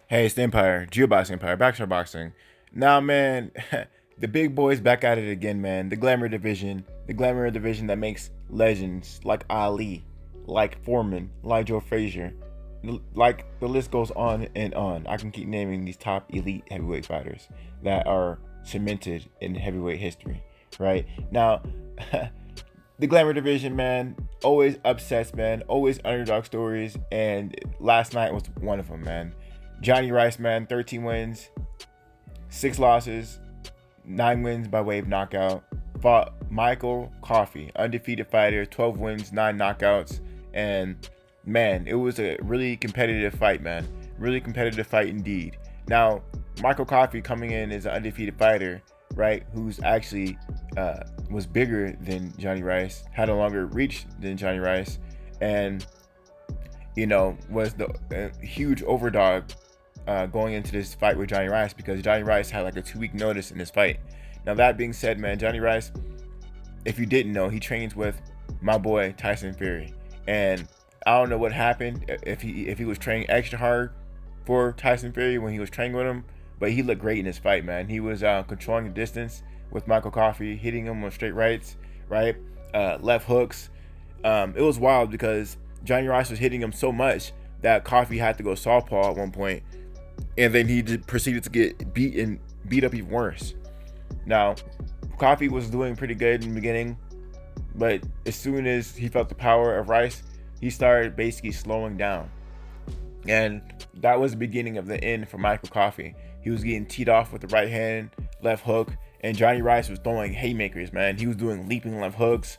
Hey, it's the Empire, Geoboxing Empire, Backstar Boxing. Now, man, the big boys back at it again, man. The glamour division that makes legends like Ali, like Foreman, like Joe Frazier, like the list goes on and on. I can keep naming these top elite heavyweight fighters that are cemented in heavyweight history. Right now, the glamour division, man, always upsets, man, always underdog stories, and last night was one of them, man. Johnny Rice, man, 13 wins, 6 losses, 9 wins by way of knockout. Fought Michael Coffie, undefeated fighter, 12 wins, 9 knockouts. And man, it was a really competitive fight, man. Really competitive fight indeed. Now, Michael Coffie coming in as an undefeated fighter, right, who's actually was bigger than Johnny Rice, had a longer reach than Johnny Rice, and was the huge overdog going into this fight with Johnny Rice, because Johnny Rice had like a 2-week notice in this fight. Now, that being said, man, Johnny Rice, if you didn't know, he trains with my boy Tyson Fury, and I don't know what happened, if he was training extra hard for Tyson Fury when he was training with him, but he looked great in this fight, man. He was controlling the distance with Michael Coffie, hitting him on straight rights, right, left hooks. It was wild because Johnny Rice was hitting him so much that Coffie had to go southpaw at one point, and then he proceeded to get beat up even worse. Now, Coffee was doing pretty good in the beginning, but as soon as he felt the power of Rice, he started basically slowing down, and that was the beginning of the end for Michael Coffie. He was getting teed off with the right hand, left hook, and Johnny Rice was throwing haymakers, man. He was doing leaping left hooks.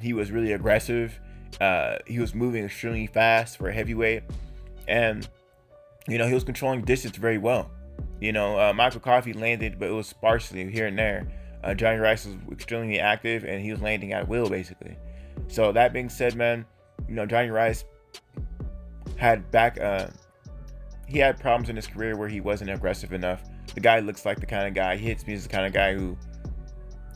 He was really aggressive. He was moving extremely fast for a heavyweight, and he was controlling distance very well. Michael Coffie landed, but it was sparsely here and there. Johnny Rice was extremely active, and he was landing at will, basically. So that being said, man, Johnny Rice had he had problems in his career where he wasn't aggressive enough. The guy looks like the kind of guy, he hits me as the kind of guy who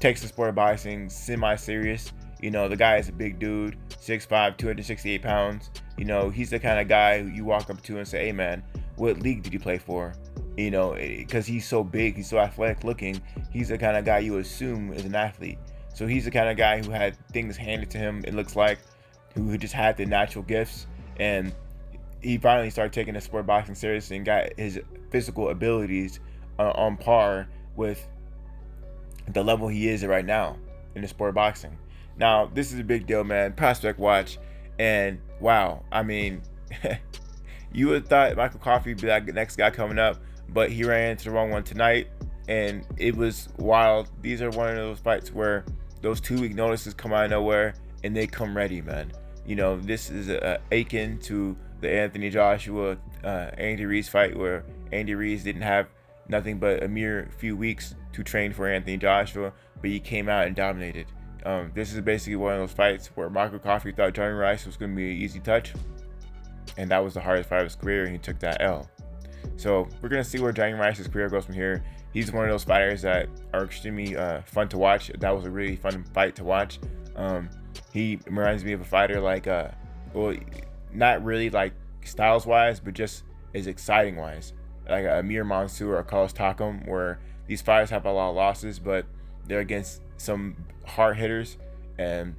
takes the sport of boxing semi-serious. The guy is a big dude, 6'5", 268 pounds. He's the kind of guy who you walk up to and say, hey man, what league did you play for? Because he's so big, he's so athletic looking, he's the kind of guy you assume is an athlete. So he's the kind of guy who had things handed to him, it looks like, who just had the natural gifts, and he finally started taking the sport of boxing seriously and got his physical abilities on par with the level he is at right now in the sport of boxing. Now, this is a big deal, man. Prospect watch, and wow, I mean, you would have thought Michael Coffey would be like the next guy coming up, but he ran into the wrong one tonight, and it was wild. These are one of those fights where those 2-week notices come out of nowhere, and they come ready, man. This is akin to the Anthony Joshua, Andy Ruiz fight, where Andy Ruiz didn't have nothing but a mere few weeks to train for Anthony Joshua, but he came out and dominated. This is basically one of those fights where Michael Coffey thought Johnny Rice was going to be an easy touch, and that was the hardest fight of his career, and he took that L. So we're going to see where Johnny Rice's career goes from here. He's one of those fighters that are extremely fun to watch. That was a really fun fight to watch. He reminds me of a fighter like, not really like styles-wise, but just as exciting-wise, like a Amir Mansour or Carlos Takam, where these fighters have a lot of losses, but they're against some hard hitters, and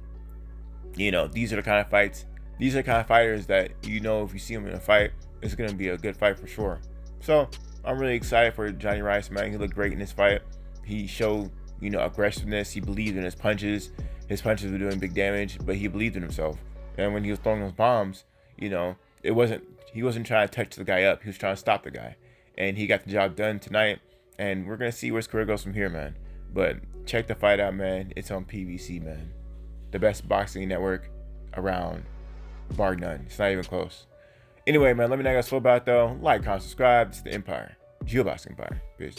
these are the kind of fights. These are the kind of fighters that if you see them in a fight, it's gonna be a good fight for sure. So I'm really excited for Johnny Rice, man. He looked great in this fight. He showed aggressiveness. He believed in his punches. His punches were doing big damage, but he believed in himself. And when he was throwing those bombs, he wasn't trying to touch the guy up. He was trying to stop the guy, and he got the job done tonight. And we're gonna see where his career goes from here, man. But check the fight out, man. It's on PBC, man. The best boxing network around, bar none. It's not even close. Anyway, man, let me know how you guys feel about it, though. Like, comment, subscribe. It's the Empire. Geoboxing Empire. Peace.